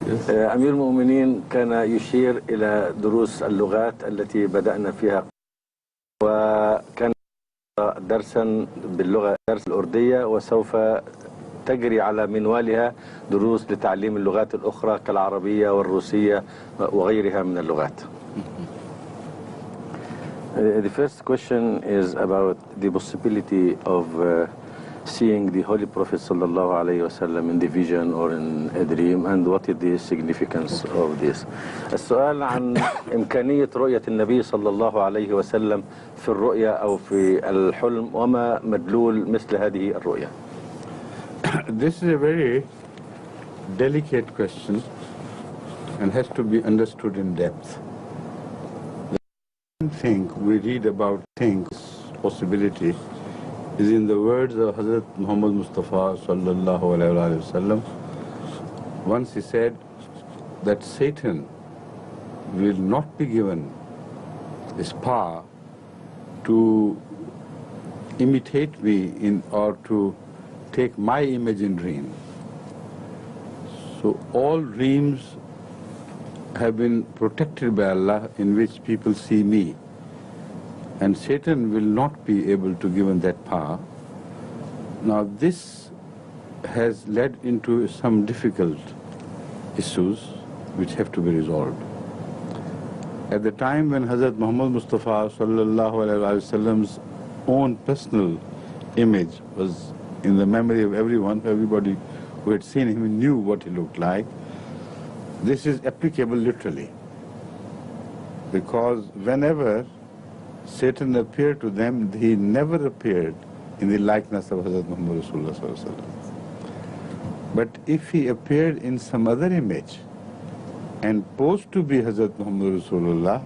أمير المؤمنين كان يشير إلى دروس اللغات التي بدأنا فيها، وكان درسا باللغة درس الأردية، وسوف تجري على منوالها دروس لتعليم اللغات الأخرى كالعربية والروسية وغيرها من اللغات. The first question is about the possibility of seeing the Holy Prophet sallallahu alayhi wasallam in the vision or in a dream, and what is the significance of this. السؤال عن إمكانية رؤية النبي صلى الله عليه وسلم في الرؤية أو في الحلم، وما مدلول مثل هذه الرؤية. This is a very delicate question and has to be understood in depth. The thing we read about things, possibility, is in the words of Hazrat Muhammad Mustafa sallallahu alayhi wa sallam. Once he said that Satan will not be given this power to imitate me or to take my image in dream. So all dreams have been protected by Allah, in which people see me. And Satan will not be able to give him that power. Now this has led into some difficult issues which have to be resolved. At the time when Hazrat Muhammad Mustafa sallallahu alaihi wasallam's own personal image was in the memory of everyone, everybody who had seen him knew what he looked like, this is applicable literally. Because whenever Satan appeared to them, he never appeared in the likeness of Hazrat Muhammad Rasulullah sallallahu alaihi wasallam. But if he appeared in some other image and posed to be Hazrat Muhammad Rasulullah,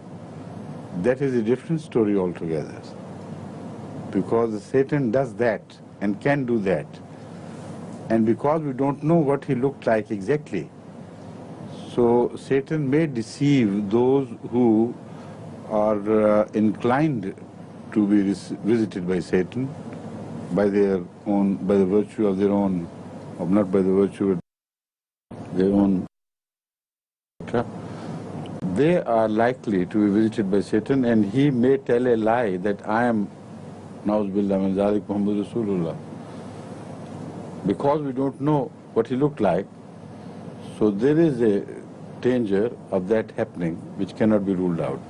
that is a different story altogether. Because Satan does that and can do that. And because we don't know what he looked like exactly, so Satan may deceive those who are inclined to be visited by Satan by their own, by the virtue of their own, or not by the virtue of their own. They are likely to be visited by Satan, and he may tell a lie that I am Na'uzubillah min zalik Muhammad Rasulullah. Because we don't know what he looked like, so there is a danger of that happening which cannot be ruled out.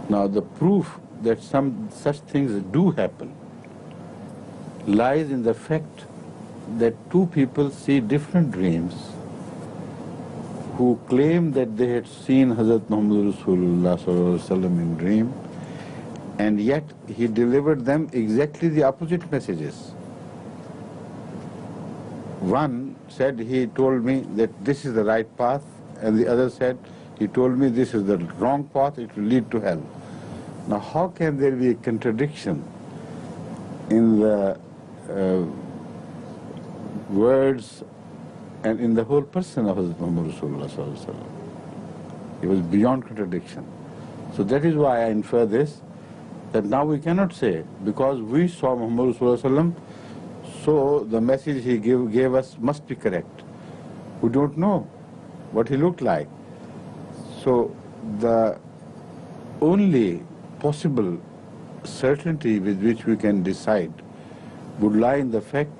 Now the proof that some such things do happen lies in the fact that two people see different dreams who claim that they had seen Hazrat Muhammad Rasulullah in dream, and yet he delivered them exactly the opposite messages. One said he told me that this is the right path, and the other said he told me this is the wrong path, it will lead to hell. Now how can there be a contradiction in the words and in the whole person of Hazrat Muhammad Rasulullah? It was beyond contradiction. So that is why I infer this, that now we cannot say, because we saw Muhammad Rasulullah, so the message he gave us must be correct. We don't know what he looked like. So the only possible certainty with which we can decide would lie in the fact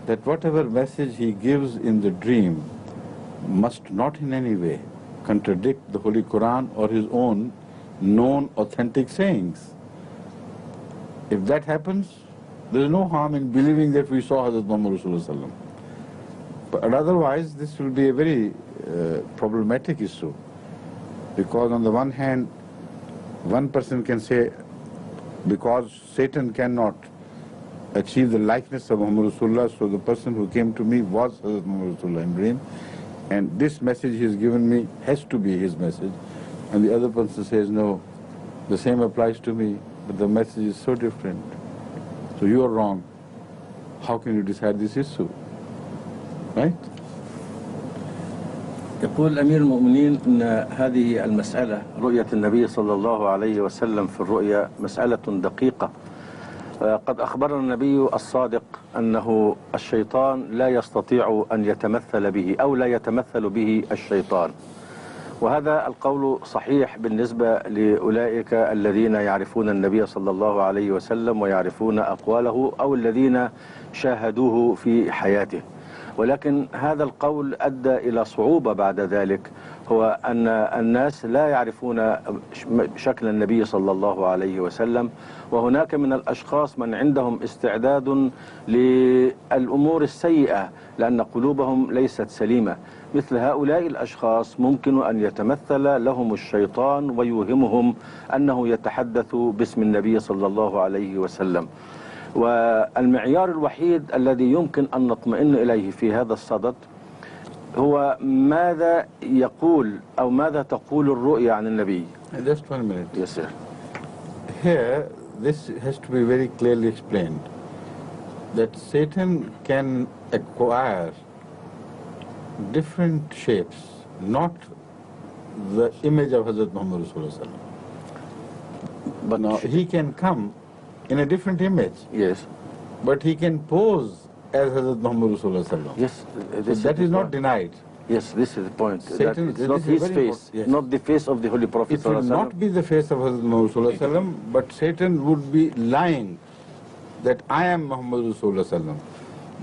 that whatever message he gives in the dream must not in any way contradict the Holy Quran or his own known authentic sayings. If that happens, there is no harm in believing that we saw Hazrat Muhammad Rasulullah. But otherwise, this will be a very problematic issue. Because on the one hand, one person can say, because Satan cannot achieve the likeness of Muhammad Rasulullah, so the person who came to me was Hazrat Muhammad Rasulullah in dream, and this message he has given me has to be his message. And the other person says, no, the same applies to me, but the message is so different. So you are wrong. How can you decide this issue? Right? يقول أمير المؤمنين أن هذه المسألة رؤية النبي صلى الله عليه وسلم في الرؤيا مسألة دقيقة. قد أخبرنا النبي الصادق أنه الشيطان لا يستطيع أن يتمثل به أو لا يتمثل به الشيطان، وهذا القول صحيح بالنسبة لأولئك الذين يعرفون النبي صلى الله عليه وسلم ويعرفون أقواله أو الذين شاهدوه في حياته. ولكن هذا القول أدى إلى صعوبة بعد ذلك، هو أن الناس لا يعرفون شكل النبي صلى الله عليه وسلم، وهناك من الأشخاص من عندهم استعداد للأمور السيئة لأن قلوبهم ليست سليمة. مثل هؤلاء الأشخاص ممكن أن يتمثل لهم الشيطان ويوهمهم أنه يتحدث باسم النبي صلى الله عليه وسلم. والمعيار الوحيد الذي يمكن أن نطمئن إليه في هذا الصدد هو ماذا يقول أو ماذا تقول الرؤيا عن النبي. Just 1 minute. Yes, sir. Here, this has to be very clearly explained, that Satan can acquire different shapes, not the image of Hazrat Muhammad Rasulullah. But now, he can come in a different image. Yes. But he can pose as Hazrat Muhammad Rasulullah. Yes. So that is not denied. Yes, this is the point. Satan, it's not his face, yes. not the face of the Holy Prophet. It will not be the face of Hazrat Muhammad Rasulullah, but Satan would be lying that I am Muhammad Rasulullah.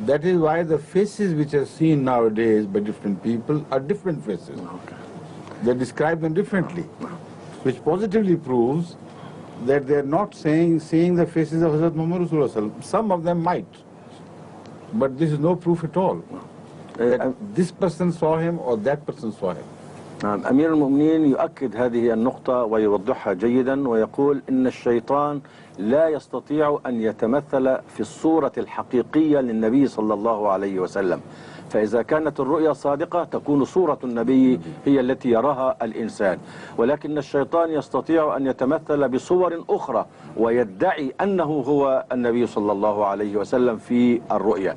That is why the faces which are seen nowadays by different people are different faces. Okay. They describe them differently, which positively proves that they are not seeing the faces of Hazrat Muhammad Rasulullah. Some of them might, but this is no proof at all that this person saw him or that person saw him. أمير المؤمنين يؤكد هذه النقطة ويوضحها جيدا ويقول إن الشيطان لا يستطيع أن يتمثل في الصورة الحقيقية للنبي صلى الله عليه وسلم، فإذا كانت الرؤيا صادقة تكون صورة النبي هي التي يراها الإنسان، ولكن الشيطان يستطيع أن يتمثل بصور أخرى ويدعي أنه هو النبي صلى الله عليه وسلم في الرؤيا.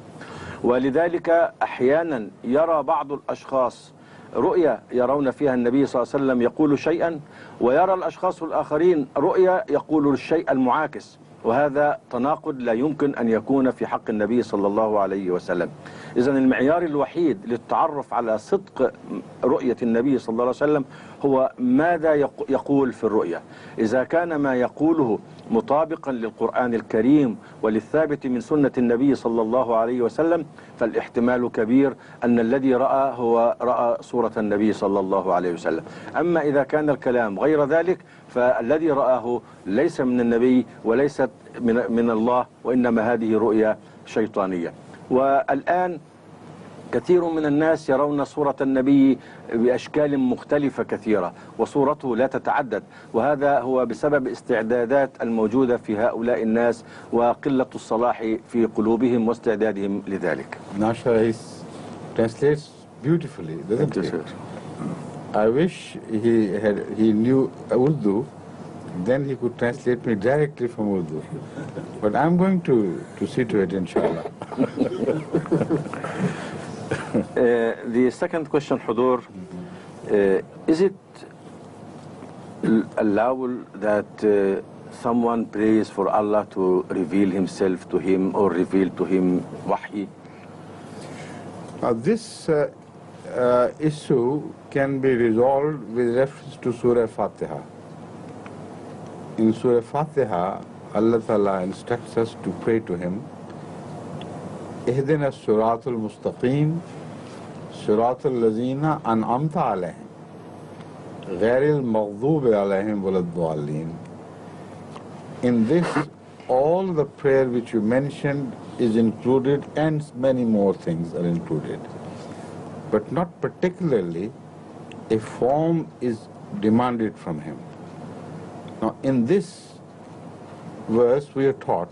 ولذلك أحيانا يرى بعض الأشخاص رؤيا يرون فيها النبي صلى الله عليه وسلم يقول شيئا، ويرى الأشخاص الآخرين رؤيا يقول الشيء المعاكس، وهذا تناقض لا يمكن أن يكون في حق النبي صلى الله عليه وسلم. إذن المعيار الوحيد للتعرف على صدق رؤية النبي صلى الله عليه وسلم هو ماذا يقول في الرؤيا. إذا كان ما يقوله مطابقا للقرآن الكريم وللثابت من سنة النبي صلى الله عليه وسلم فالاحتمال كبير أن الذي رأى هو رأى صورة النبي صلى الله عليه وسلم. أما إذا كان الكلام غير ذلك فالذي رآه ليس من النبي وليست من الله، وإنما هذه رؤيا شيطانية. والآن كثير من الناس يرون صورة النبي بأشكال مختلفة كثيرة وصورته لا تتعدد، وهذا هو بسبب استعدادات الموجودة في هؤلاء الناس وقلة الصلاح في قلوبهم واستعدادهم لذلك. Nasha translates beautifully, doesn't he? I wish he knew Urdu, then he could translate me directly from Urdu. But I'm going to see to it, inshallah. The second question, Hudur, is it allowable that someone prays for Allah to reveal himself to him or reveal to him wahi? This issue can be resolved with reference to Surah Fatiha. In Surah Fatiha, Allah Ta'ala instructs us to pray to Him, اهدنا الصراط المستقيم صراط الذين أنعمت عليهم غير المغضوب عليهم ولا الضالين. In this, all the prayer which you mentioned is included, and many more things are included. But not particularly a form is demanded from him. Now, in this verse, we are taught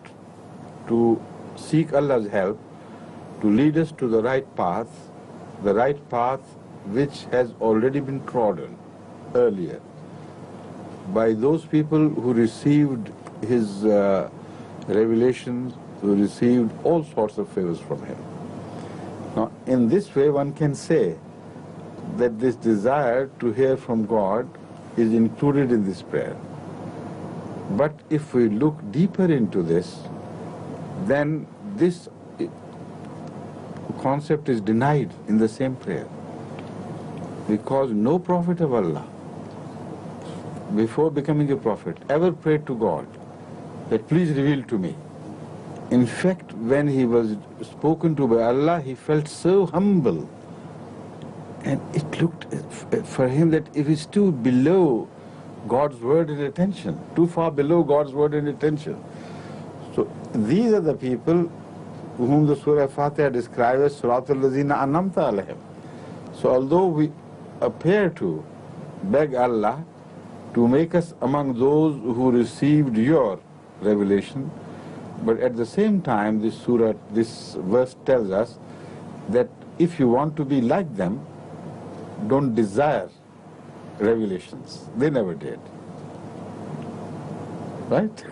to seek Allah's help to lead us to the right path which has already been trodden earlier by those people who received his revelations, who received all sorts of favors from him. Now, in this way, one can say that this desire to hear from God is included in this prayer. But if we look deeper into this, then this concept is denied in the same prayer. Because no prophet of Allah, before becoming a prophet, ever prayed to God that please reveal to me. In fact, when he was spoken to by Allah, he felt so humble. And it looked for him that it is too below God's word and attention, too far below God's word and attention. So these are the people whom the Surah Fatiha describes as Suratul Lazina Anamta Alayhim. So although we appear to beg Allah to make us among those who received your revelation, but at the same time this surah, this verse tells us that if you want to be like them, don't desire revelations. They never did. Right?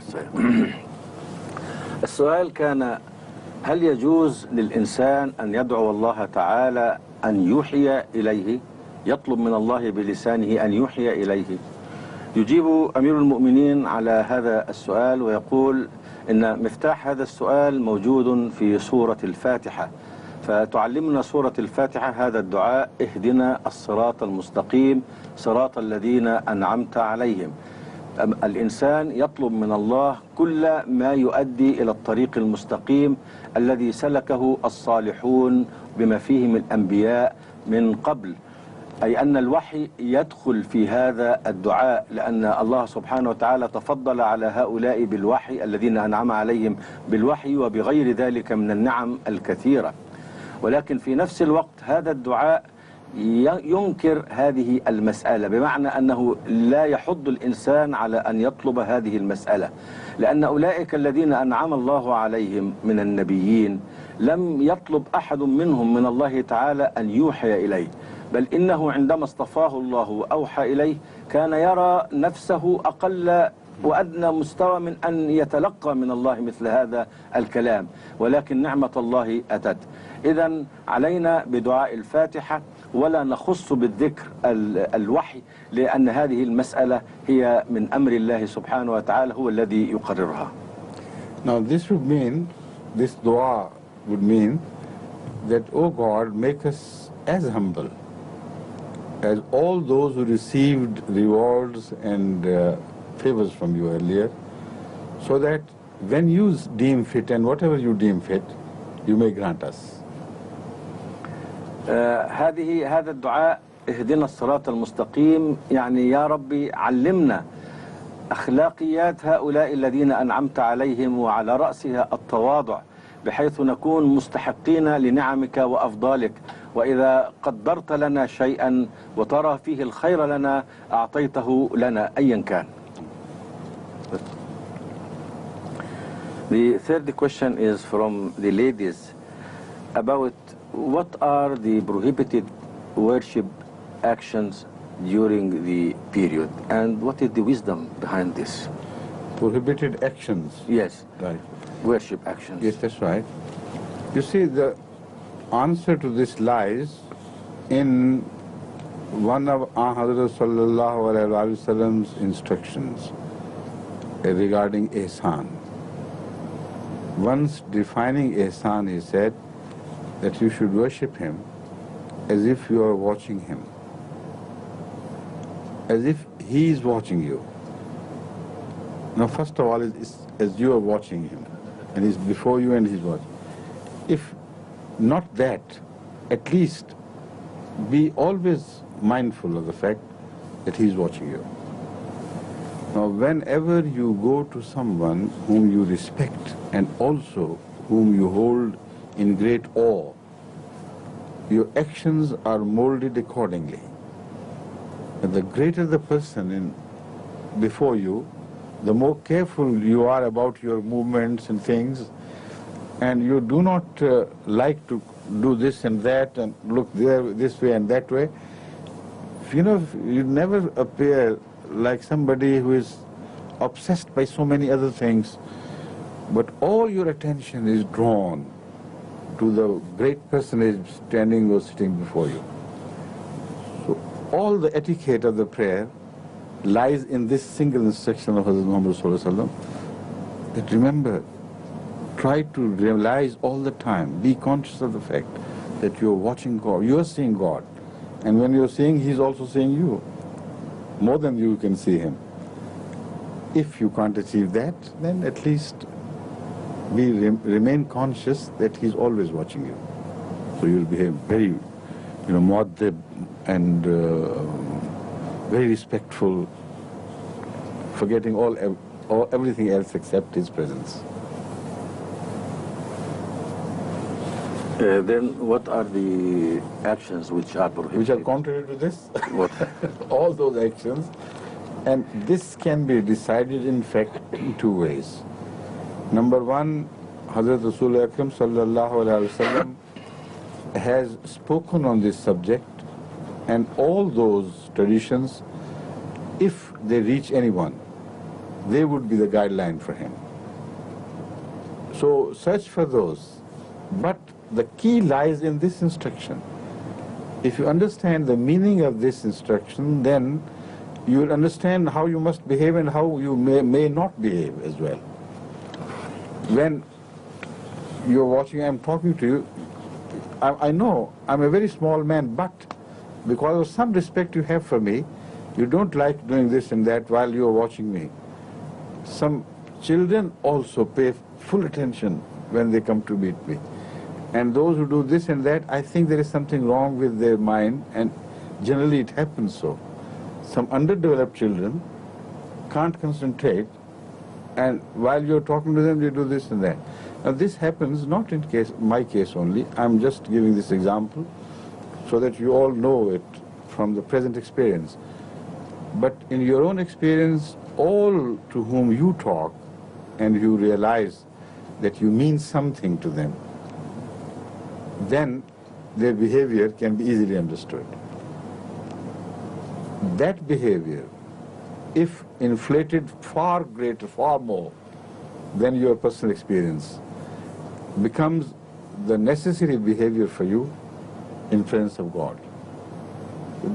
السؤال كان هل يجوز للإنسان أن يدعو الله تعالى أن يوحي إليه، يطلب من الله بلسانه أن يوحي إليه؟ يجيب أمير المؤمنين على هذا السؤال ويقول إن مفتاح هذا السؤال موجود في سورة الفاتحة، فتعلمنا سورة الفاتحة هذا الدعاء: اهدنا الصراط المستقيم صراط الذين أنعمت عليهم. الإنسان يطلب من الله كل ما يؤدي إلى الطريق المستقيم الذي سلكه الصالحون بما فيهم الأنبياء من قبل، أي أن الوحي يدخل في هذا الدعاء، لأن الله سبحانه وتعالى تفضل على هؤلاء بالوحي الذين أنعم عليهم بالوحي وبغير ذلك من النعم الكثيرة. ولكن في نفس الوقت هذا الدعاء ينكر هذه المسألة، بمعنى أنه لا يحض الإنسان على أن يطلب هذه المسألة، لأن أولئك الذين أنعم الله عليهم من النبيين لم يطلب أحد منهم من الله تعالى أن يوحي إليه، بل إنه عندما اصطفاه الله وأوحى إليه كان يرى نفسه أقل وأدنى مستوى من أن يتلقى من الله مثل هذا الكلام، ولكن نعمة الله أتت. إذن علينا بدعاء الفاتحة ولا نخص بالذكر الوحي، لأن هذه المسألة هي من أمر الله سبحانه وتعالى، هو الذي يقررها. Now this would mean, this dua would mean that, oh God, make us as humble as all those who received rewards and favors from you earlier, so that when you deem fit and whatever you deem fit, you may grant us. هذا الدعاء اهدنا الصراط المستقيم، يعني يا ربي علمنا أخلاقيات هؤلاء الذين أنعمت عليهم وعلى رأسها التواضع، بحيث نكون مستحقين لنعمك وأفضالك، وإذا قدرت لنا شيئا وترى فيه الخير لنا أعطيته لنا أيا كان. The third question is from the ladies about what are the prohibited worship actions during the period and what is the wisdom behind this? Prohibited actions. Yes. Right. Worship actions. Yes, that's right. You see, the answer to this lies in one of Hazrat Sallallahu Alaihi Wasallam's instructions regarding ihsan. Once defining ihsan, he said that you should worship him as if you are watching him, as if he is watching you. Now, first of all, it's as you are watching him, and he's before you and he's watching. If not that, at least be always mindful of the fact that he's watching you. Now, whenever you go to someone whom you respect and also whom you hold in great awe, your actions are molded accordingly. And the greater the person before you, the more careful you are about your movements and things, and you do not like to do this and that and look there this way and that way. You know, you never appear like somebody who is obsessed by so many other things, but all your attention is drawn to the great personage standing or sitting before you. So all the etiquette of the prayer lies in this single instruction of Hazrat Muhammad Sallallahu Alaihi Wasallam, that remember, try to realize all the time, be conscious of the fact that you're watching God, you're seeing God. And when you're seeing, He's also seeing you. More than you can see Him. If you can't achieve that, then at least remain conscious that He's always watching you. So you'll behave very, mu'addib and very respectful, forgetting everything else except His presence. Then what are the actions which are prohibited? Which are contrary to this? What? All those actions. And this can be decided, in fact, in two ways. Number one, Hazrat Rasul Akram sallallahu alaihi wasallam has spoken on this subject, and all those traditions, if they reach anyone, they would be the guideline for him. So search for those. But the key lies in this instruction. If you understand the meaning of this instruction, then you will understand how you must behave and how you may not behave as well. When you're watching, I'm talking to you, I know I'm a very small man, but because of some respect you have for me, you don't like doing this and that while you're watching me. Some children also pay full attention when they come to meet me. And those who do this and that, I think there is something wrong with their mind, and generally it happens so. Some underdeveloped children can't concentrate, and while you're talking to them, they do this and that. Now this happens not in my case only. I'm just giving this example so that you all know it from the present experience. But in your own experience, all to whom you talk and you realize that you mean something to them, then their behavior can be easily understood. That behavior, if inflated far greater, far more than your personal experience, becomes the necessary behavior for you in presence of God.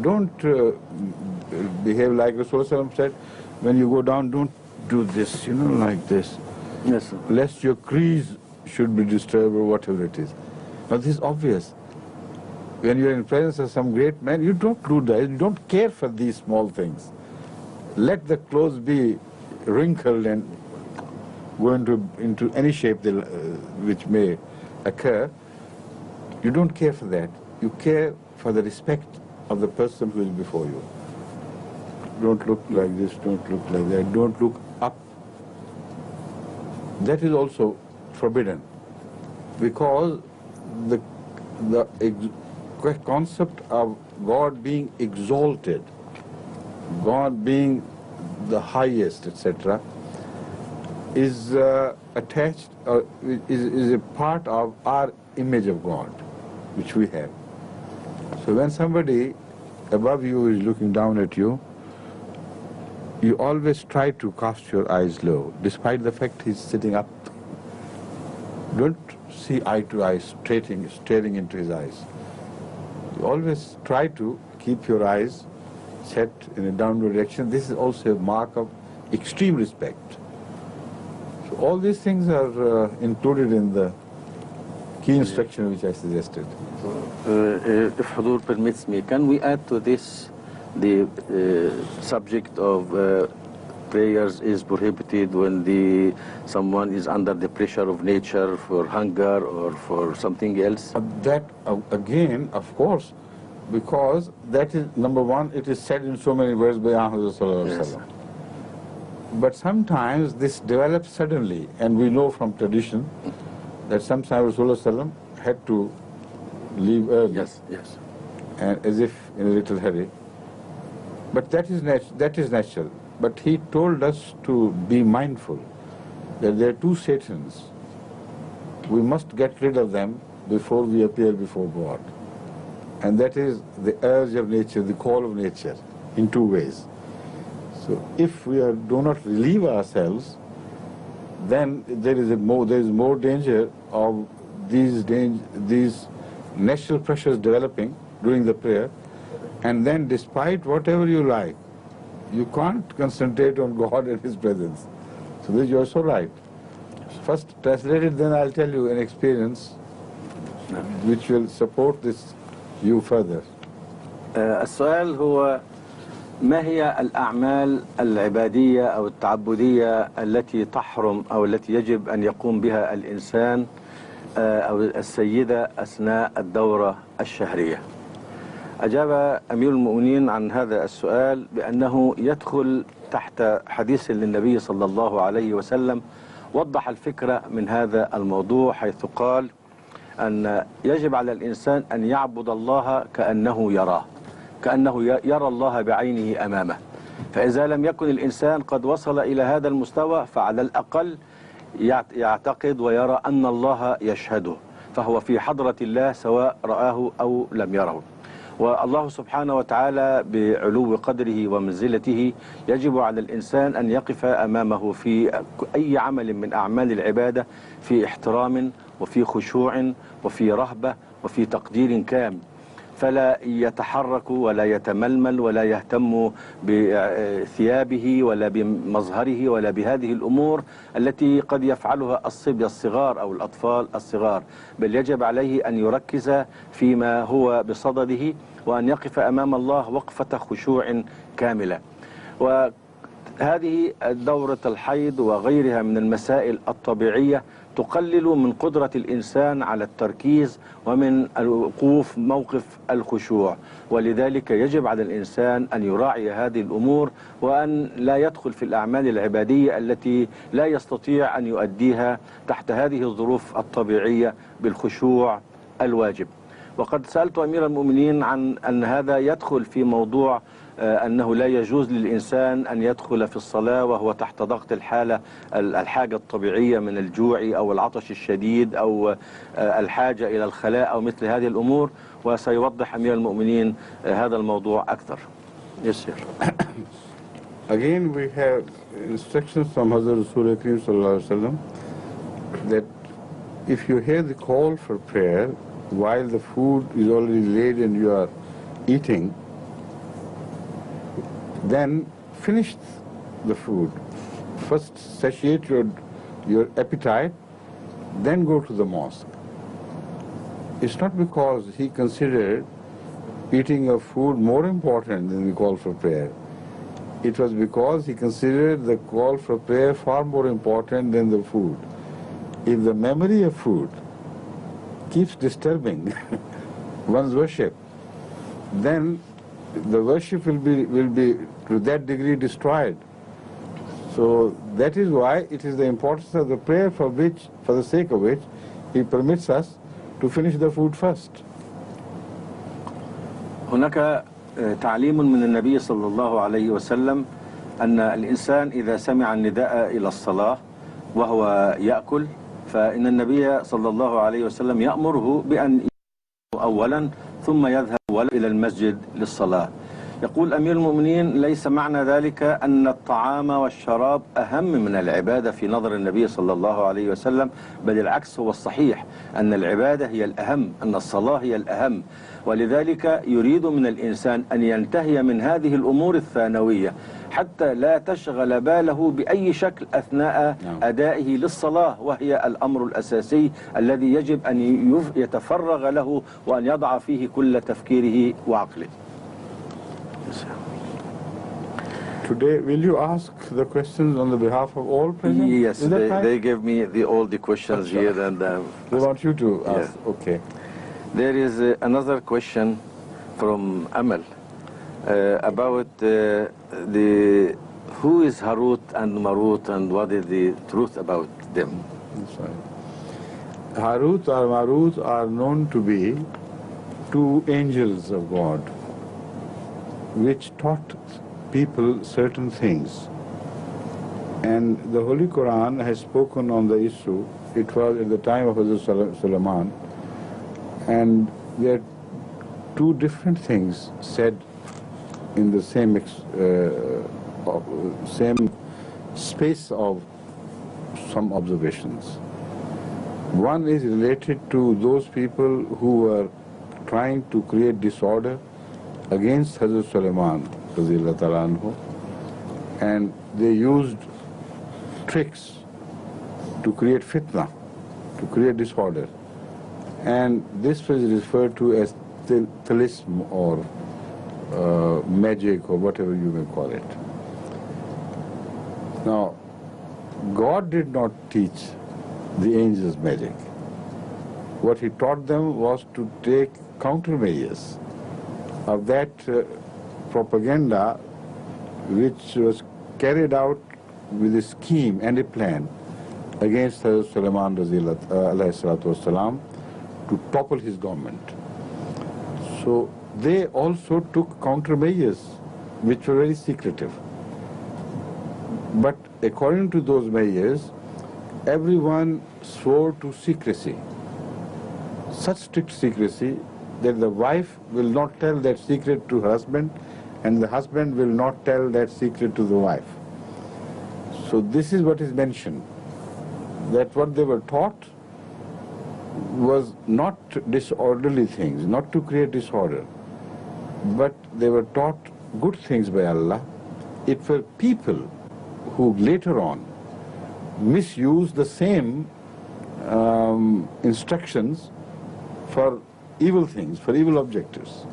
Don't behave like Rasulullah said, when you go down, don't do this, like this. Yes, sir. Lest your crease should be disturbed or whatever it is. Now this is obvious. When you're in presence of some great man, you don't do that. You don't care for these small things. Let the clothes be wrinkled and go into any shape which may occur. You don't care for that. You care for the respect of the person who is before you. Don't look like this, don't look like that, don't look up. That is also forbidden, because the concept of God being exalted, God being the highest, etc., is attached, is a part of our image of God, which we have. So when somebody above you is looking down at you, you always try to cast your eyes low, despite the fact he's sitting up. Don't see eye to eye, staring into his eyes. You always try to keep your eyes set in a downward direction. This is also a mark of extreme respect. So all these things are included in the key instruction which I suggested. If Hudur permits me, can we add to this the subject of prayers is prohibited when someone is under the pressure of nature for hunger or for something else? That, again, of course, because that is, number one, it is said in so many words by Muhammad. Yes. But sometimes this develops suddenly, and we know from tradition that sometimes Rasulullah had to leave early. Yes, yes. And as if in a little hurry. But that is natural. But he told us to be mindful that there are two Satans. We must get rid of them before we appear before God. And that is the urge of nature, the call of nature, in two ways. So if we do not relieve ourselves, then there is more danger of these natural pressures developing during the prayer, and then despite whatever you like, you can't concentrate on God and His presence. So this, you're so right. First translate it, then I'll tell you an experience which will support this view further. السؤال هو ما هي الأعمال العبادية أو التعبدية التي تحرم أو التي يجب أن يقوم بها الإنسان أو السيدة أثناء الدورة الشهرية؟ أجاب أمير المؤمنين عن هذا السؤال بأنه يدخل تحت حديث للنبي صلى الله عليه وسلم وضح الفكرة من هذا الموضوع، حيث قال أن يجب على الإنسان أن يعبد الله كأنه يراه، كأنه يرى الله بعينه أمامه. فإذا لم يكن الإنسان قد وصل إلى هذا المستوى فعلى الأقل يعتقد ويرى أن الله يشهده، فهو في حضرة الله سواء رآه أو لم يره. والله سبحانه وتعالى بعلو قدره ومنزلته يجب على الإنسان أن يقف أمامه في أي عمل من أعمال العبادة في احترام وفي خشوع وفي رهبة وفي تقدير كامل، فلا يتحرك ولا يتململ ولا يهتم بثيابه ولا بمظهره ولا بهذه الأمور التي قد يفعلها الصبية الصغار أو الأطفال الصغار، بل يجب عليه أن يركز فيما هو بصدده وأن يقف أمام الله وقفة خشوع كاملة. وهذه دورة الحيض وغيرها من المسائل الطبيعية تقلل من قدرة الإنسان على التركيز ومن الوقوف موقف الخشوع، ولذلك يجب على الإنسان أن يراعي هذه الأمور وأن لا يدخل في الأعمال العبادية التي لا يستطيع أن يؤديها تحت هذه الظروف الطبيعية بالخشوع الواجب. وقد سألت أمير المؤمنين عن أن هذا يدخل في موضوع أنه لا يجوز للإنسان أن يدخل في الصلاة وهو تحت ضغط الحاجة الطبيعية من الجوع أو العطش الشديد أو الحاجة إلى الخلاء أو مثل هذه الأمور، وسيوضح أمير المؤمنين هذا الموضوع أكثر. يسير. Again we have instructions from Hazrat Rasul Kareem Sallallahu Alaihi Wasallam that if you hear the call for prayer while the food is already laid and you are eating, then finish the food. First satiate your appetite, then go to the mosque. It's not because he considered eating of food more important than the call for prayer. It was because he considered the call for prayer far more important than the food. If the memory of food keeps disturbing one's worship, then the worship will be to that degree destroyed. So that is why it is the importance of the prayer for the sake of which he permits us to finish the food first. هناك تعليم من النبي صلى الله عليه وسلم أن الإنسان إذا سمع النداء إلى الصلاة وهو يأكل فإن النبي صلى الله عليه وسلم يأمره بأن يأكل أولا ثم يذهب إلى المسجد للصلاة. يقول أمير المؤمنين ليس معنى ذلك أن الطعام والشراب أهم من العبادة في نظر النبي صلى الله عليه وسلم، بل العكس هو الصحيح، أن العبادة هي الأهم، أن الصلاة هي الأهم، ولذلك يريد من الإنسان أن ينتهي من هذه الأمور الثانوية حتى لا تشغل باله بأي شكل أثناء أدائه للصلاة، وهي الأمر الأساسي الذي يجب أن يتفرغ له وأن يضع فيه كل تفكيره وعقله. Today, will you ask the questions on the behalf of all present? Yes, they gave me all the questions here, and we want you to ask. Yeah. Okay. There is another question from Amal about who is Harut and Marut and what is the truth about them. That's right. Harut or Marut are known to be two angels of God, which taught people certain things. And the Holy Quran has spoken on the issue. It was at the time of Hazrat Sulaiman, and there are two different things said in the same space of some observations. One is related to those people who were trying to create disorder against Hazrat Sulaiman, and they used tricks to create fitna, to create disorder. And this was referred to as talism or magic or whatever you may call it. Now, God did not teach the angels magic. What he taught them was to take countermeasures of that propaganda which was carried out with a scheme and a plan against Hazrat Sulaiman والسلام, to topple his government. So they also took countermeasures which were very secretive. But according to those measures, everyone swore to secrecy. Such strict secrecy that the wife will not tell that secret to her husband, and the husband will not tell that secret to the wife. So this is what is mentioned, that what they were taught was not disorderly things, not to create disorder, but they were taught good things by Allah. It were people who later on misused the same instructions for evil things, for evil objectives,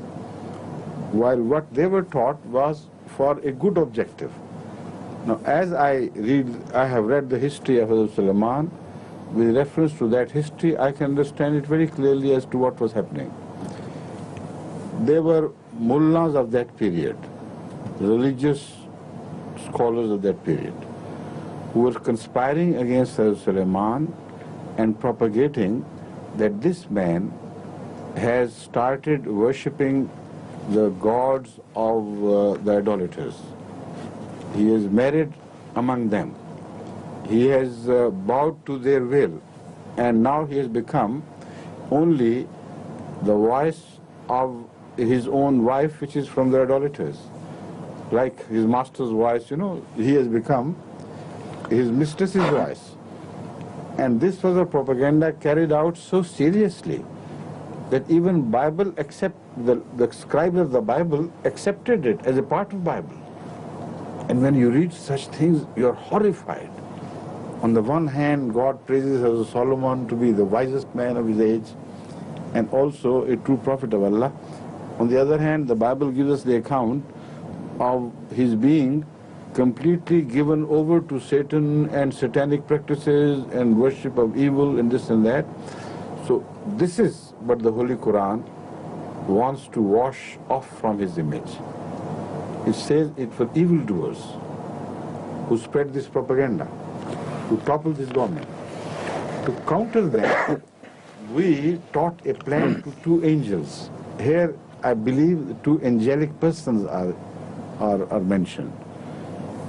while what they were taught was for a good objective. Now, as I have read the history of Hazrat Sulaiman. With reference to that history, I can understand it very clearly as to what was happening. There were mullahs of that period, religious scholars of that period, who were conspiring against Hazrat Sulaiman and propagating that this man has started worshipping the gods of the idolaters. He is married among them. He has bowed to their will, and now he has become only the voice of his own wife, which is from the idolaters. Like his master's voice, he has become his mistress's voice. And this was a propaganda carried out so seriously that even the scribes of the Bible accepted it as a part of Bible. And when you read such things, you are horrified. On the one hand, God praises Hazrat Solomon to be the wisest man of his age and also a true prophet of Allah. On the other hand, the Bible gives us the account of his being completely given over to Satan and satanic practices and worship of evil and this and that. So this is what the Holy Quran wants to wash off from his image. It says it for evildoers who spread this propaganda, to topple this government. To counter that, we taught a plan to two angels. Here, I believe the two angelic persons are mentioned.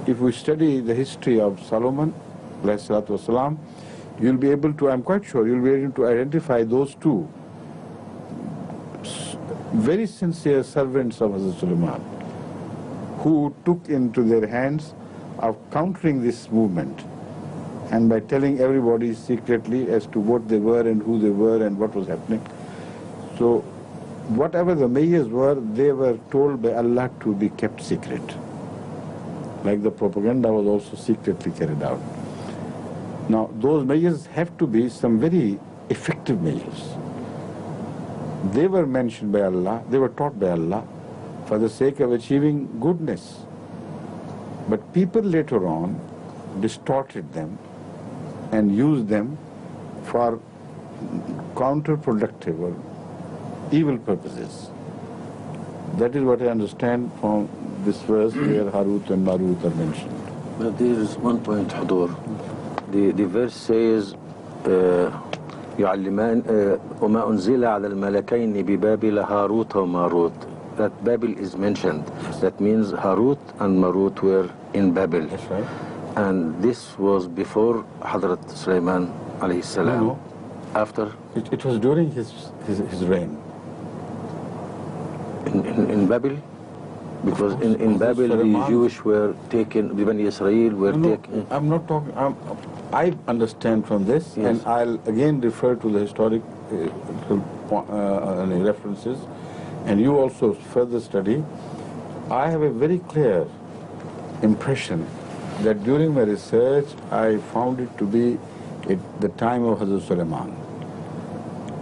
If we study the history of Solomon, والسلام, you'll be able to, I'm quite sure, you'll be able to identify those two very sincere servants of Hazrat Sulaiman, who took into their hands of countering this movement, and by telling everybody secretly as to what they were and who they were and what was happening. So whatever the measures were, they were told by Allah to be kept secret. Like the propaganda was also secretly carried out. Now those measures have to be some very effective measures. They were mentioned by Allah, they were taught by Allah for the sake of achieving goodness. But people later on distorted them and used them for counterproductive or evil purposes. That is what I understand from this verse where Harut and Marut are mentioned. But there is one point, Hudur. The verse says, يعلمان وما أنزل على الملكين ببابل هاروت وماروت. That Babel is mentioned. That means Harut and Marut were in Babel. That's right. And this was before Hadrat Sulaiman alayhi salam. No. After? It was during his reign. In Babel? Because in Babel the Jewish were taken, the Bani Israel were taken. I'm not talking, I understand from this, yes. And I'll again refer to the historic references, and you also further study. I have a very clear impression that during my research I found it to be at the time of Hazrat Sulaiman.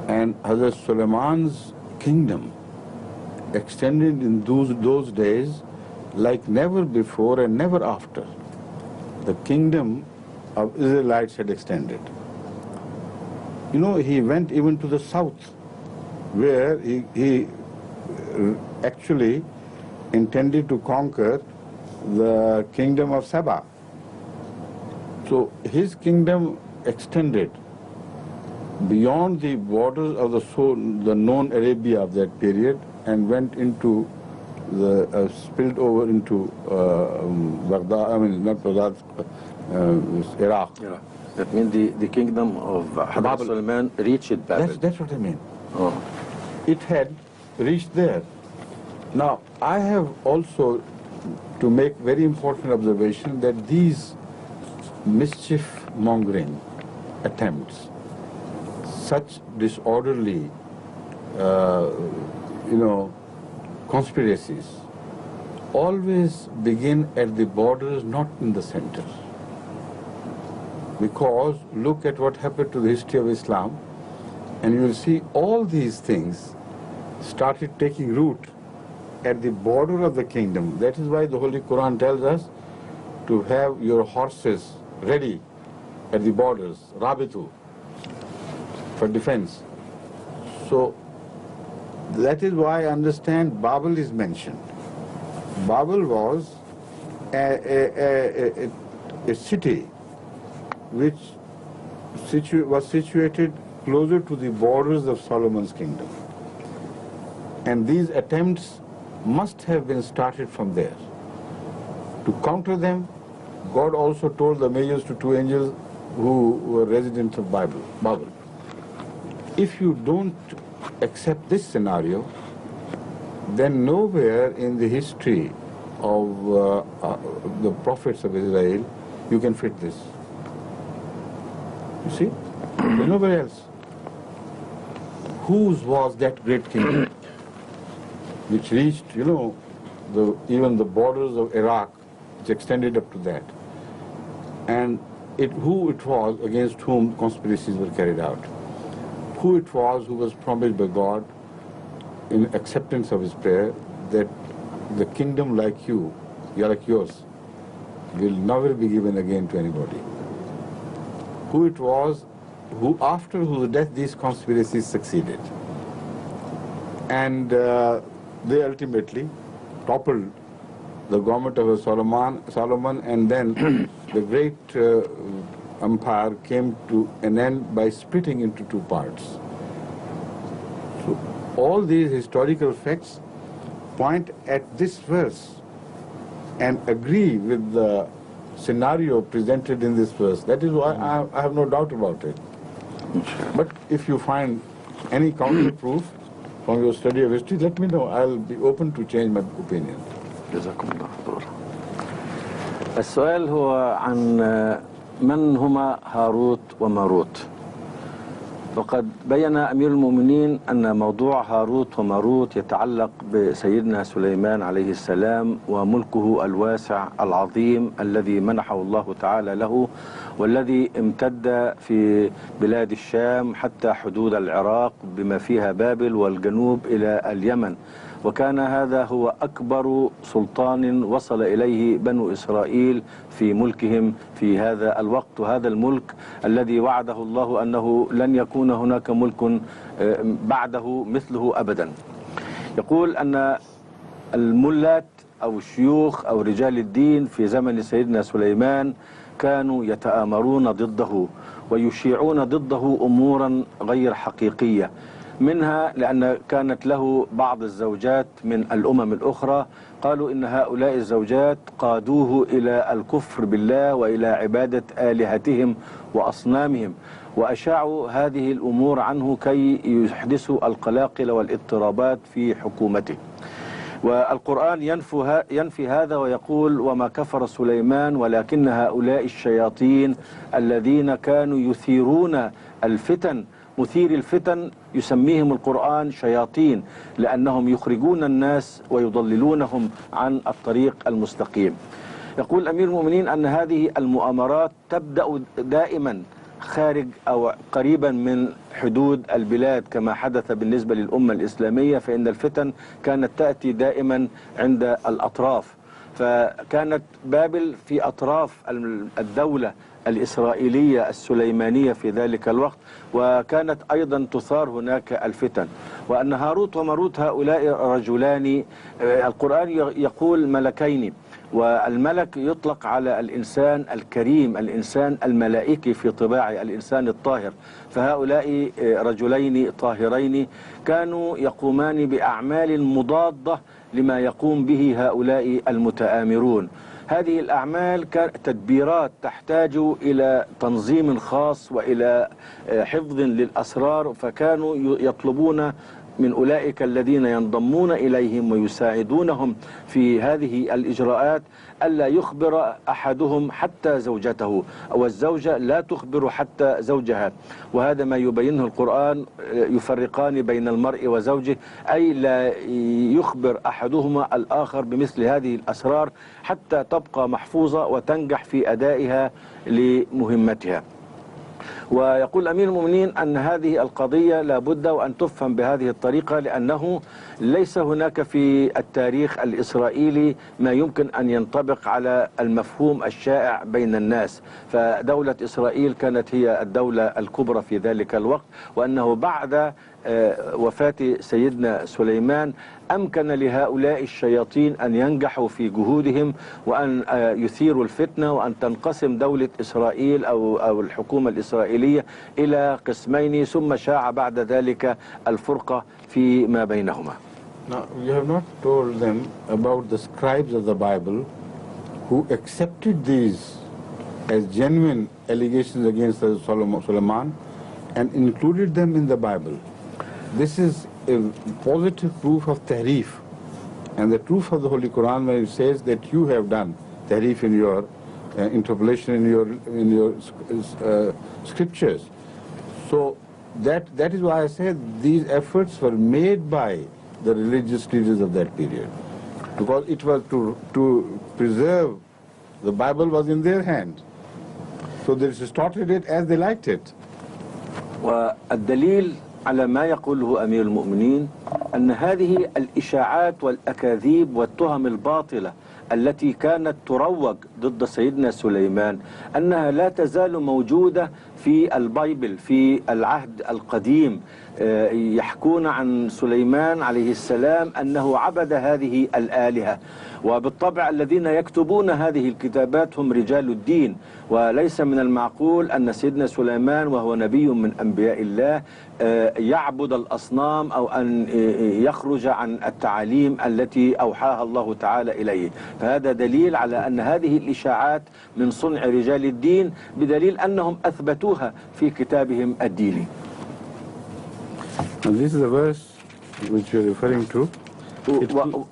And Hazrat Sulaiman's kingdom extended in those days like never before and never after. The kingdom of Israelites had extended. You know, he went even to the south, where he actually intended to conquer the kingdom of Saba. So his kingdom extended beyond the borders of the known Arabia of that period and went into spilled over into Baghdad, I mean not Baghdad, Iraq. Yeah. That means the kingdom of Hazrat Sulaiman reached Babel. That's what I mean. Oh. It had reached there. Now, I have also to make very important observation that these mischief-mongering attempts, such disorderly, conspiracies, always begin at the borders, not in the center. Because look at what happened to the history of Islam, and you will see all these things started taking root at the border of the kingdom. That is why the Holy Quran tells us to have your horses ready at the borders, rabitu, for defense. So that is why I understand Babel is mentioned. Babel was a city which was situated closer to the borders of Solomon's kingdom. And these attempts must have been started from there. To counter them, God also told the messengers to two angels who were residents of Babel. If you don't accept this scenario, then nowhere in the history of the prophets of Israel you can fit this. You see? There's nobody else. Whose was that great kingdom which reached, even the borders of Iraq, which extended up to that? And who it was against whom conspiracies were carried out? Who it was who was promised by God in acceptance of his prayer that the kingdom like yours, will never be given again to anybody. Who it was who, after whose death these conspiracies succeeded. And they ultimately toppled the government of Solomon, and then the great empire came to an end by splitting into two parts. So all these historical facts point at this verse and agree with the scenario presented in this verse. That is why I have no doubt about it. But if you find any counter proof from your study of history, let me know. I'll be open to change my opinion. جزاكم الله خيرا. السؤال هو عن من هما هاروت وماروت. وقد بين أمير المؤمنين أن موضوع هاروت وماروت يتعلق بسيدنا سليمان عليه السلام وملكه الواسع العظيم الذي منحه الله تعالى له، والذي امتد في بلاد الشام حتى حدود العراق بما فيها بابل والجنوب إلى اليمن. وكان هذا هو أكبر سلطان وصل إليه بنو إسرائيل في ملكهم في هذا الوقت، وهذا الملك الذي وعده الله أنه لن يكون هناك ملك بعده مثله أبدا. يقول أن الملات أو الشيوخ أو رجال الدين في زمن سيدنا سليمان كانوا يتآمرون ضده ويشيعون ضده أمورا غير حقيقية، منها لأن كانت له بعض الزوجات من الأمم الأخرى، قالوا إن هؤلاء الزوجات قادوه إلى الكفر بالله وإلى عبادة آلهتهم وأصنامهم، وأشاعوا هذه الأمور عنه كي يحدثوا القلاقل والاضطرابات في حكومته. والقرآن ينفي هذا ويقول: وما كفر سليمان ولكن هؤلاء الشياطين الذين كانوا يثيرون الفتن. مثير الفتن يسميهم القرآن شياطين لأنهم يخرجون الناس ويضللونهم عن الطريق المستقيم. يقول أمير المؤمنين أن هذه المؤامرات تبدأ دائما خارج أو قريبا من حدود البلاد كما حدث بالنسبة للأمة الإسلامية، فإن الفتن كانت تأتي دائما عند الأطراف. فكانت بابل في أطراف الدولة الإسرائيلية السليمانية في ذلك الوقت، وكانت أيضا تثار هناك الفتن. وأن هاروت وماروت هؤلاء رجلان، القرآن يقول ملكين، والملك يطلق على الإنسان الكريم، الإنسان الملائكي في طباع الإنسان الطاهر. فهؤلاء رجلين طاهرين كانوا يقومان بأعمال مضادة لما يقوم به هؤلاء المتآمرون. هذه الأعمال تدبيرات تحتاج إلى تنظيم خاص وإلى حفظ للأسرار، فكانوا يطلبون من أولئك الذين ينضمون إليهم ويساعدونهم في هذه الإجراءات ألا يخبر أحدهم حتى زوجته، أو الزوجة لا تخبر حتى زوجها. وهذا ما يبينه القرآن، يفرقان بين المرء وزوجه، أي لا يخبر أحدهما الآخر بمثل هذه الأسرار حتى تبقى محفوظة وتنجح في أدائها لمهمتها. ويقول أمير المؤمنين أن هذه القضية لابد وأن تفهم بهذه الطريقة، لأنه ليس هناك في التاريخ الإسرائيلي ما يمكن أن ينطبق على المفهوم الشائع بين الناس. فدولة إسرائيل كانت هي الدولة الكبرى في ذلك الوقت، وأنه بعد وفاة سيدنا سليمان أمكن لهؤلاء الشياطين أن ينجحوا في جهودهم وأن يثيروا الفتنة، وأن تنقسم دولة إسرائيل أو الحكومة الإسرائيلية إلى قسمين، ثم شاع بعد ذلك الفرقة فيما بينهما. Now, you have not told them about the scribes of the Bible who accepted these as genuine allegations against Solomon and included them in the Bible. This is a positive proof of tahrif, and the proof of the Holy Quran when it says that you have done tahrif in your interpolation in your scriptures. So that is why I said these efforts were made by the religious leaders of that period, because it was to preserve. The Bible was in their hand, so they distorted it as they liked it. والدليل على ما يقوله أمير المؤمنين أن هذه الإشاعات والأكاذيب والتهم الباطلة التي كانت تروج ضد سيدنا سليمان أنها لا تزال موجودة في البايبل في العهد القديم. يحكون عن سليمان عليه السلام أنه عبد هذه الآلهة، وبالطبع الذين يكتبون هذه الكتابات هم رجال الدين، وليس من المعقول أن سيدنا سليمان وهو نبي من أنبياء الله يعبد الأصنام أو أن يخرج عن التعاليم التي أوحاها الله تعالى إليه. فهذا دليل على أن هذه الإشاعات من صنع رجال الدين، بدليل أنهم أثبتوها في كتابهم الديني. And this is the verse which you are referring to.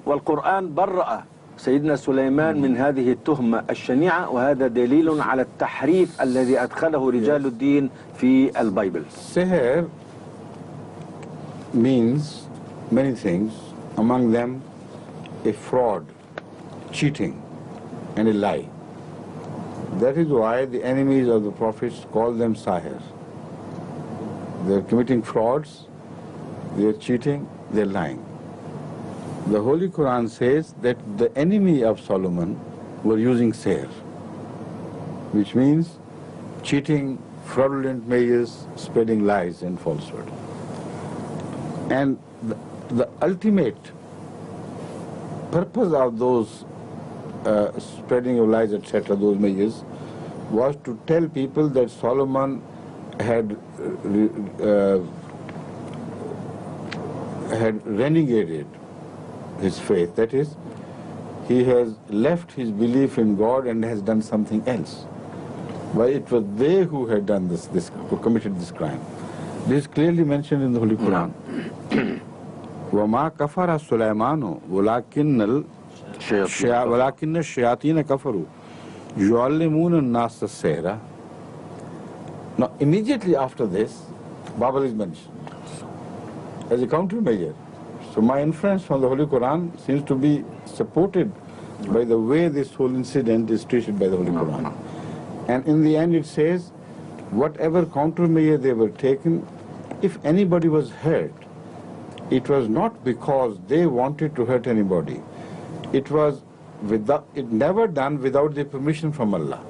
والقرآن برأ سيدنا سليمان من هذه التهمة الشنيعة، وهذا دليل على التحريف الذي أدخله رجال الدين في البايبل. Sihr means many things, among them a fraud, cheating, and a lie. That is why the enemies of the prophets call them Sahir. They are committing frauds, they are cheating, they are lying. The Holy Quran says that the enemy of Solomon were using sihr, which means cheating, fraudulent measures, spreading lies and falsehood. And the ultimate purpose of those spreading of lies, etc., those measures, was to tell people that Solomon had renegated his faith. That is, he has left his belief in God and has done something else. But it was they who had done who committed this crime. This is clearly mentioned in the Holy Quran. وَمَا كَفَرَ سُلَيْمَانُ وَلَكِنَّ الشَّيَاطِينَ كَفَرُوا يُعَلِّمُونَ النَّاسَ السِّحْرَ. Now, immediately after this, Babel is mentioned as a countermeasure. So my inference from the Holy Quran seems to be supported by the way this whole incident is treated by the Holy Quran. And in the end it says, whatever countermeasure they were taken, if anybody was hurt, it was not because they wanted to hurt anybody. It was never done without the permission from Allah.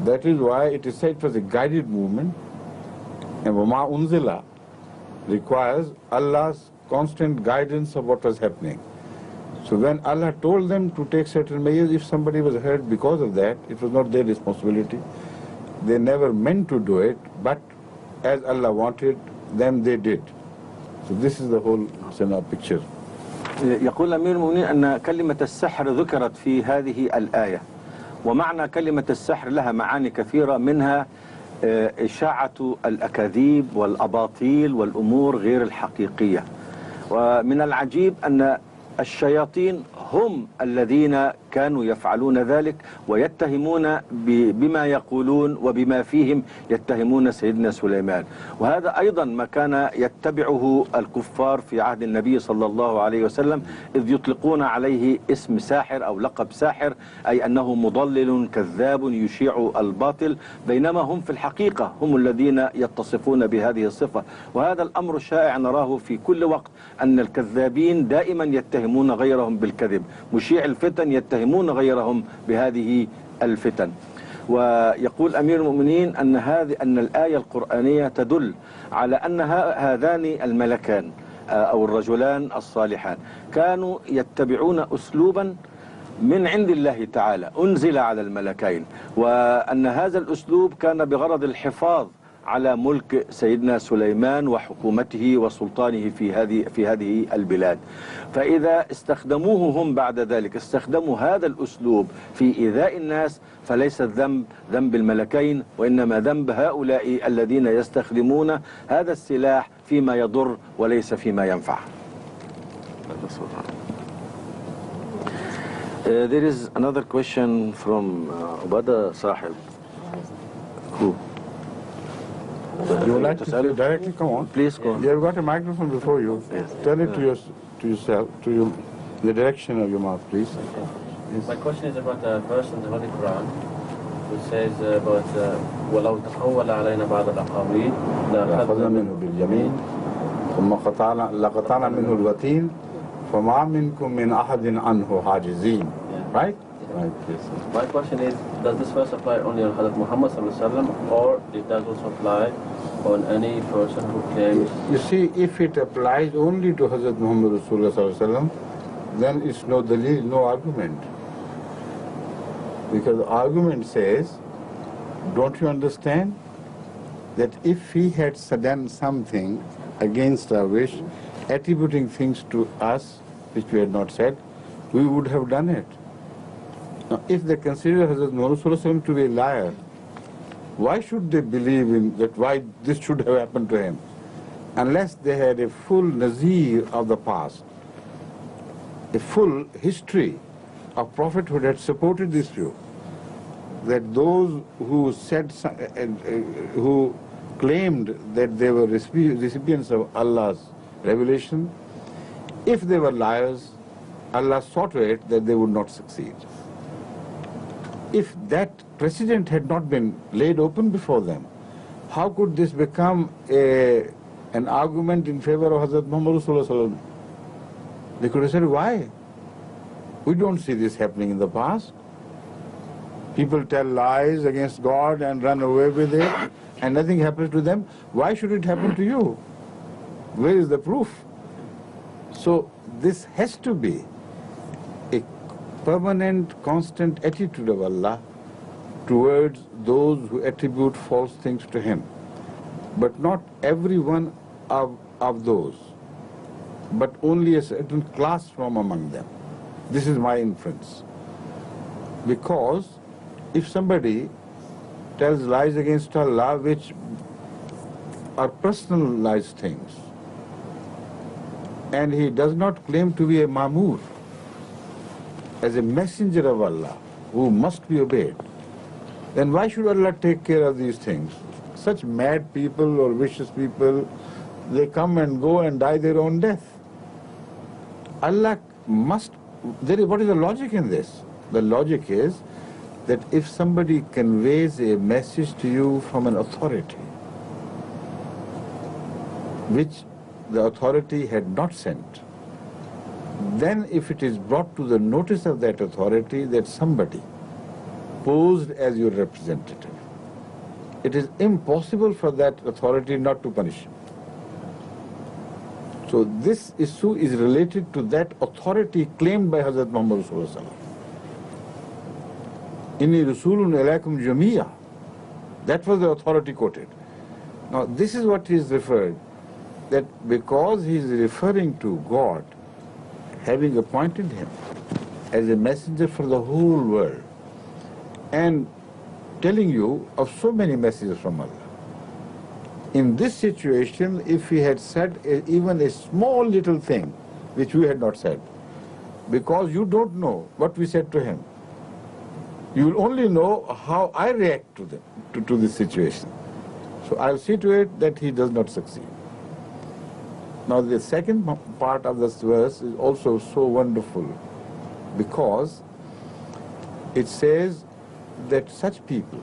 That is why it is said it was a guided movement, and Wama Unzila requires Allah's constant guidance of what was happening. So when Allah told them to take certain measures, if somebody was hurt because of that, it was not their responsibility. They never meant to do it, but as Allah wanted, then they did. So this is the whole picture. يقول أمير المؤمنين أن كلمة السحر ذكرت في هذه الآية، ومعنى كلمة السحر لها معاني كثيرة، منها إشاعة الأكاذيب والأباطيل والأمور غير الحقيقية. ومن العجيب أن الشياطين هم الذين كانوا يفعلون ذلك ويتهمون بما يقولون وبما فيهم يتهمون سيدنا سليمان. وهذا أيضا ما كان يتبعه الكفار في عهد النبي صلى الله عليه وسلم، إذ يطلقون عليه اسم ساحر أو لقب ساحر، أي أنه مضلل كذاب يشيع الباطل، بينما هم في الحقيقة هم الذين يتصفون بهذه الصفة. وهذا الأمر الشائع نراه في كل وقت، أن الكذابين دائما يتهمون غيرهم بالكذب، مشيع الفتن يتهمون غيرهم بهذه الفتن. ويقول أمير المؤمنين أن الآية القرآنية تدل على أن هذان الملكان أو الرجلان الصالحان كانوا يتبعون أسلوبا من عند الله تعالى أنزل على الملكين، وأن هذا الأسلوب كان بغرض الحفاظ على ملك سيدنا سليمان وحكومته وسلطانه في هذه البلاد. فإذا استخدموه هم بعد ذلك، استخدموا هذا الأسلوب في إيذاء الناس، فليس الذنب ذنب الملكين، وإنما ذنب هؤلاء الذين يستخدمون هذا السلاح فيما يضر وليس فيما ينفع. There is another question from Ubada Sahib. Who? You would like to say directly? Come on. Please go on. You have got a microphone before you. Yes. Tell it to yourself, the direction of your mouth, please. Yes. My question is about a verse in the Holy Quran which says about وَلَوْ تَقَوَّلَ عَلَيْنَا بَعْضَ الْأَقَاوِيلِ لَأَخَذْنَا مِنْهُ بِالْيَمِينِ ثُمَّ لَقَطَعْنَا مِنْهُ الْوَتِينَ فَمَا مِنْكُمْ مِنْ أَحَدٍ عَنْهُ حَاجِزِينَ. Right? Right, yes. My question is, does this verse apply only on Hazrat Muhammad ﷺ, or it does also apply on any person who claims? You see, if it applies only to Hazrat Muhammad ﷺ, then it's no dalil, no argument. Because the argument says, don't you understand that if he had done something against our wish, attributing things to us which we had not said, we would have done it. Now, if they consider Hazrat Muhammad to be a liar, why should they believe in that, why this should have happened to him? Unless they had a full nazir of the past, a full history of prophethood had supported this view, that those who said, who claimed that they were recipients of Allah's revelation, if they were liars, Allah saw to it that they would not succeed. If that precedent had not been laid open before them, how could this become an argument in favor of Hazrat Muhammad Rasulullah? They could have said, why? We don't see this happening in the past. People tell lies against God and run away with it, and nothing happens to them. Why should it happen to you? Where is the proof? So this has to be a permanent, constant attitude of Allah towards those who attribute false things to Him. But not every one of those, but only a certain class from among them. This is my inference. Because if somebody tells lies against Allah which are personalized things, and he does not claim to be a Ma'mur, as a messenger of Allah who must be obeyed, then why should Allah take care of these things? Such mad people or vicious people, they come and go and die their own death. Allah must, what is the logic in this? The logic is, that if somebody conveys a message to you from an authority, which the authority had not sent, then if it is brought to the notice of that authority that somebody posed as your representative, it is impossible for that authority not to punish him. So this issue is related to that authority claimed by Hazrat Muhammad Rasulullah. Inni Rasulun Ilaikum Jamia. That was the authority quoted. Now this is what is referred, that because he is referring to God having appointed him as a messenger for the whole world and telling you of so many messages from Allah. In this situation, if he had said even a small little thing which we had not said, because you don't know what we said to him, you will only know how I react to this situation. So I'll see to it that he does not succeed. Now the second part of this verse is also so wonderful because it says that such people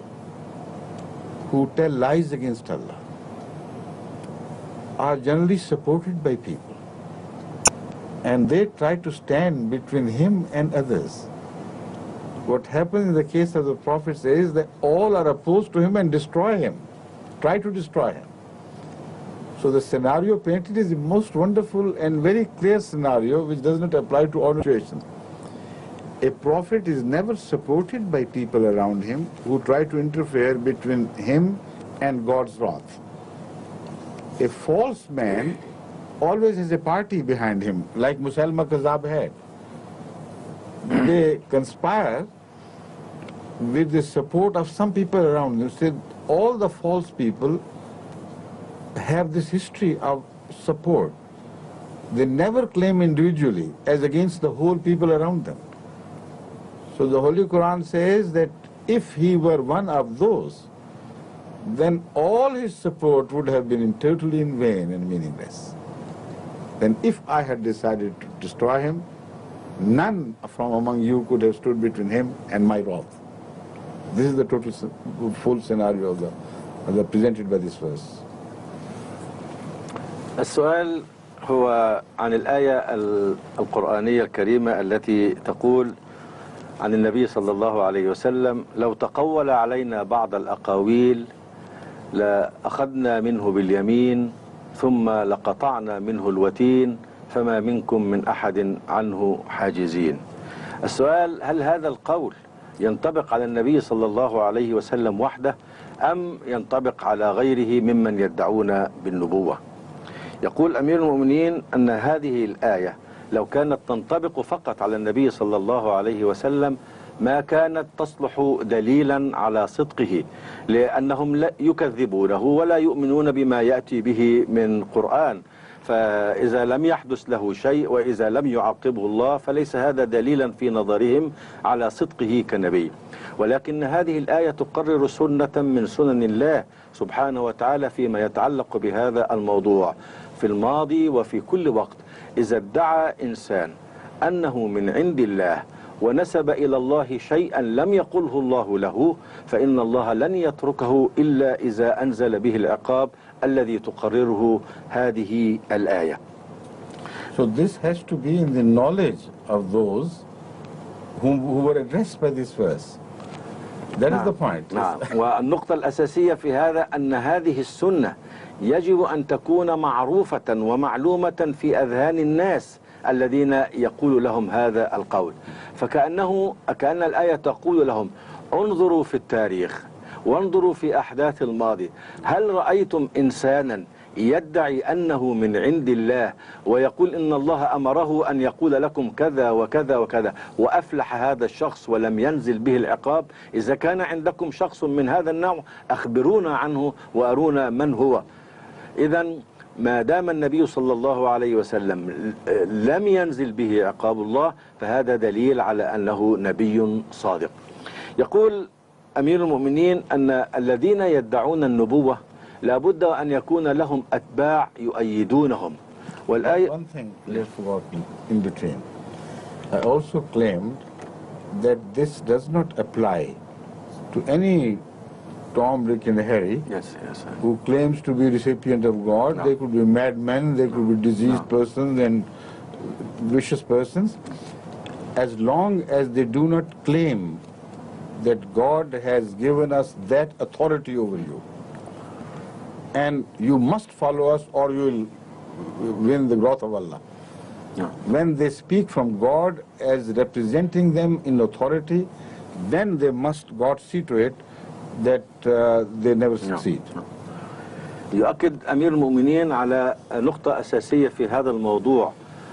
who tell lies against Allah are generally supported by people, and they try to stand between him and others. What happens in the case of the Prophet is that all are opposed to him and destroy him, try to destroy him. So the scenario painted is the most wonderful and very clear scenario which does not apply to all situations. A prophet is never supported by people around him who try to interfere between him and God's wrath. A false man always has a party behind him, like Musailama Kazab had. They conspire with the support of some people around him. So all the false people have this history of support. They never claim individually as against the whole people around them. So the Holy Quran says that if he were one of those, then all his support would have been totally in vain and meaningless. Then if I had decided to destroy him, none from among you could have stood between him and my wrath. This is the total full scenario of the presented by this verse. السؤال هو عن الآية القرآنية الكريمة التي تقول عن النبي صلى الله عليه وسلم: لو تقول علينا بعض الأقاويل لأخذنا منه باليمين ثم لقطعنا منه الوتين فما منكم من أحد عنه حاجزين. السؤال: هل هذا القول ينطبق على النبي صلى الله عليه وسلم وحده أم ينطبق على غيره ممن يدعون بالنبوة؟ يقول أمير المؤمنين أن هذه الآية لو كانت تنطبق فقط على النبي صلى الله عليه وسلم ما كانت تصلح دليلا على صدقه، لأنهم لا يكذبونه ولا يؤمنون بما يأتي به من قرآن، فإذا لم يحدث له شيء وإذا لم يعاقبه الله فليس هذا دليلا في نظرهم على صدقه كنبي. ولكن هذه الآية تقرر سنة من سنن الله سبحانه وتعالى فيما يتعلق بهذا الموضوع في الماضي وفي كل وقت. إذا ادعى إنسان أنه من عند الله ونسب إلى الله شيئا لم يقله الله له فإن الله لن يتركه إلا إذا أنزل به العقاب الذي تقرره هذه الآية. So this has to be in the knowledge of those who were addressed by this verse. That is the point. نعم. والنقطة الأساسية في هذا أن هذه السنة يجب أن تكون معروفة ومعلومة في أذهان الناس الذين يقول لهم هذا القول. كأن الآية تقول لهم: انظروا في التاريخ وانظروا في أحداث الماضي، هل رأيتم إنسانا يدعي أنه من عند الله ويقول إن الله أمره أن يقول لكم كذا وكذا وكذا وأفلح هذا الشخص ولم ينزل به العقاب؟ إذا كان عندكم شخص من هذا النوع أخبرونا عنه وأرونا من هو. إذا ما دام النبي صلى الله عليه وسلم لم ينزل به عقاب الله فهذا دليل على أنه نبي صادق. يقول أمير المؤمنين أن الذين يدعون النبوة لابد أن يكون لهم أتباع يؤيدونهم. والآية One thing left forgotten in between. I also claimed that this does not apply to any Tom, Dick and Harry who claims to be recipient of God. No. They could be madmen, they could be diseased persons and vicious persons. As long as they do not claim that God has given us that authority over you, and you must follow us or you will win the wrath of Allah. No. When they speak from God as representing them in authority, then they must, God see to it that they never succeed. No. يؤكد أمير المؤمنين على نقطة أساسية في هذا الموضوع،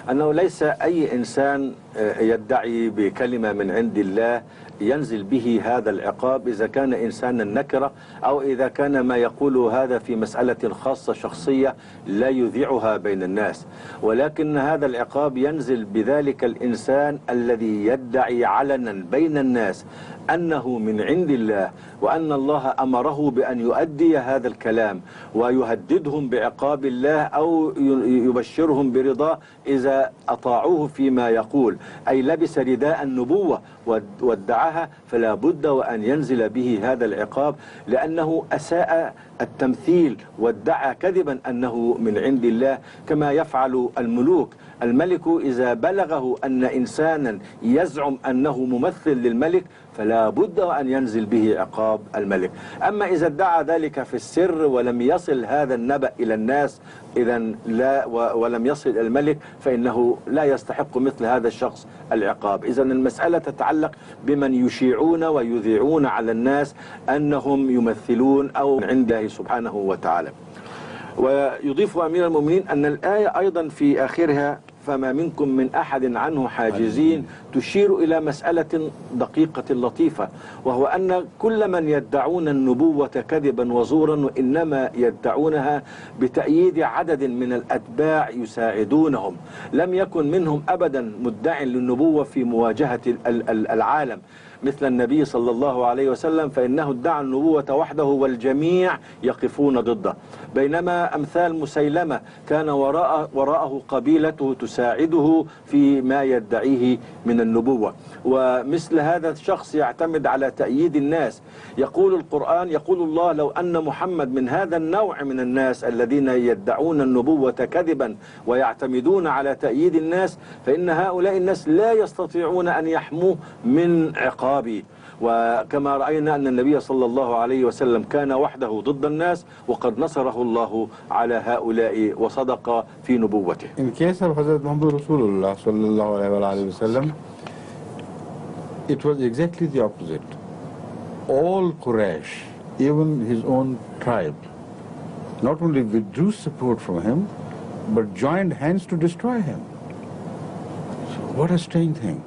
أنه ليس أي إنسان يدعي بكلمة من عند الله ينزل به هذا العقاب إذا كان إنسانا نكرة أو إذا كان ما يقول هذا في مسألة خاصة شخصية لا يذيعها بين الناس، ولكن هذا العقاب ينزل بذلك الإنسان الذي يدعي علنا بين الناس أنه من عند الله وأن الله أمره بأن يؤدي هذا الكلام ويهددهم بعقاب الله أو يبشرهم برضاه إذا أطاعوه فيما يقول، أي لبس رداء النبوة وادعاها، فلا بد وأن ينزل به هذا العقاب لأنه أساء التمثيل وادعى كذبا أنه من عند الله كما يفعل الملوك. الملك إذا بلغه أن إنسانا يزعم أنه ممثل للملك فلا بد وأن ينزل به عقاب الملك. أما إذا ادعى ذلك في السر ولم يصل هذا النبأ إلى الناس إذن لا ولم يصل إلى الملك فإنه لا يستحق مثل هذا الشخص العقاب. إذن المسألة تتعلق بمن يشيعون ويذيعون على الناس أنهم يمثلون أو من عند الله سبحانه وتعالى. ويضيف أمير المؤمنين أن الآية أيضا في آخرها فما منكم من أحد عنه حاجزين تشير إلى مسألة دقيقة لطيفة، وهو أن كل من يدعون النبوة كذبا وزورا وإنما يدعونها بتأييد عدد من الأتباع يساعدونهم، لم يكن منهم أبدا مدع للنبوة في مواجهة العالم مثل النبي صلى الله عليه وسلم، فإنه ادعى النبوة وحده والجميع يقفون ضده، بينما أمثال مسيلمة كان وراءه قبيلته تساعده في ما يدعيه من النبوة. ومثل هذا الشخص يعتمد على تأييد الناس. يقول القرآن، يقول الله: لو أن محمد من هذا النوع من الناس الذين يدعون النبوة كذبا ويعتمدون على تأييد الناس فإن هؤلاء الناس لا يستطيعون أن يحموه من عقابي. وكما رأينا أن النبي صلى الله عليه وسلم كان وحده ضد الناس وقد نصره الله على هؤلاء وصدق في نبوته. In case of Hazrat Muhammad Rasulullah sallallahu alayhi wa sallam, it was exactly the opposite. All Quraysh, even his own tribe, not only withdrew support from him, but joined hands to destroy him. So what a strange thing.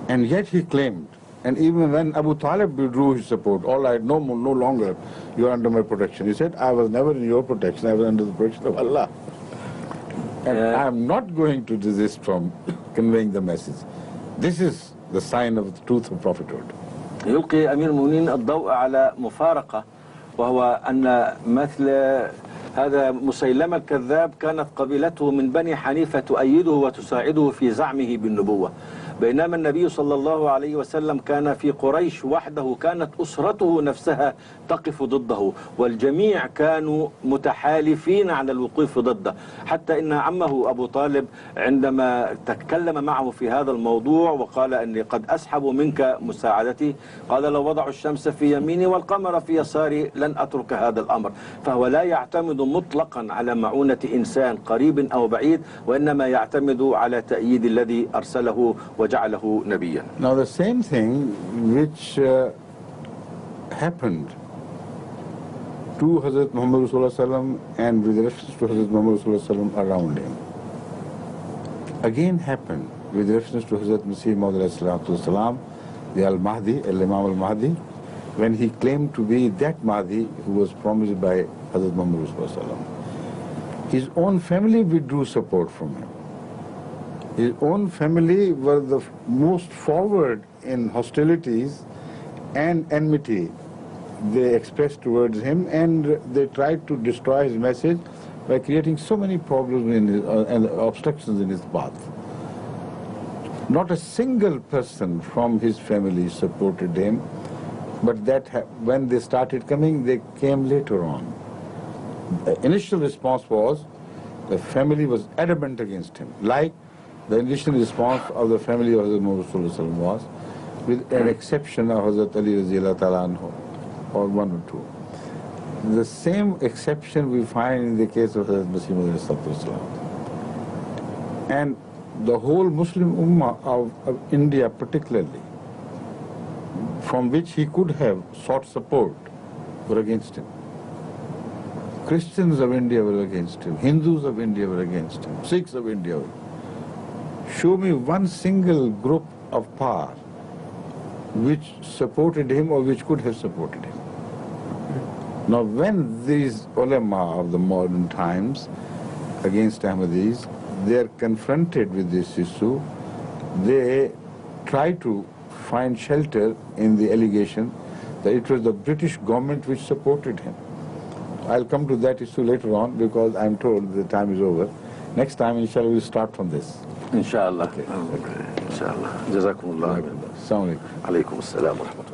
And yet he claimed, and even when Abu Talib withdrew his support, all right, no longer, you are under my protection. He said, I was never in your protection, I was under the protection of Allah. And I am not going to desist from conveying the message. This is the sign of the truth of prophethood. يلقي أمير المؤمنين الضوء على مفارقة، وهو أن مثل هذا مسيلمة الكذاب كانت قبيلته من بني حنيفة تؤيده وتساعده في زعمه بالنبوة، بينما النبي صلى الله عليه وسلم كان في قريش وحده، كانت أسرته نفسها تقف ضده والجميع كانوا متحالفين على الوقوف ضده، حتى إن عمه أبو طالب عندما تكلم معه في هذا الموضوع وقال أني قد أسحب منك مساعدتي، قال: لو وضعوا الشمس في يميني والقمر في يساري لن أترك هذا الأمر. فهو لا يعتمد مطلقا على معونة إنسان قريب أو بعيد، وإنما يعتمد على تأييد الذي أرسله وجعله نبيا. Now the same thing which happened to Hazrat Muhammad Rasulullah and with reference to Hazrat Muhammad Rasulullah around him, again happened with reference to Hazrat Masih Maud, the Al-Mahdi, Al-Imam Al-Mahdi, when he claimed to be that Mahdi who was promised by Hazrat Muhammad Rasulullah. His own family withdrew support from him. His own family were the most forward in hostilities and enmity they expressed towards him, and they tried to destroy his message by creating so many problems in his, and obstructions in his path. Not a single person from his family supported him But that when they started coming, they came later on. The initial response was the family was adamant against him, like the initial response of the family of Hazrat Muhammad was, with an exception of Hazrat Ali Radhiyallahu Ta'ala Anhu, or one or two. The same exception we find in the case of Hazrat Masih Maud. And the whole Muslim Ummah of India particularly, from which he could have sought support, were against him. Christians of India were against him, Hindus of India were against him, Sikhs of India were. Show me one single group of power which supported him or which could have supported him. Now when these ulama of the modern times against Ahmadis, they are confronted with this issue, they try to find shelter in the allegation that it was the British government which supported him. I'll come to that issue later on because I'm told the time is over. Next time, inshallah, we'll start from this. Inshallah. Okay. Inshallah. Jazakumullah. Assalamu alaikum. Alaykum assalam wa rahmatullah.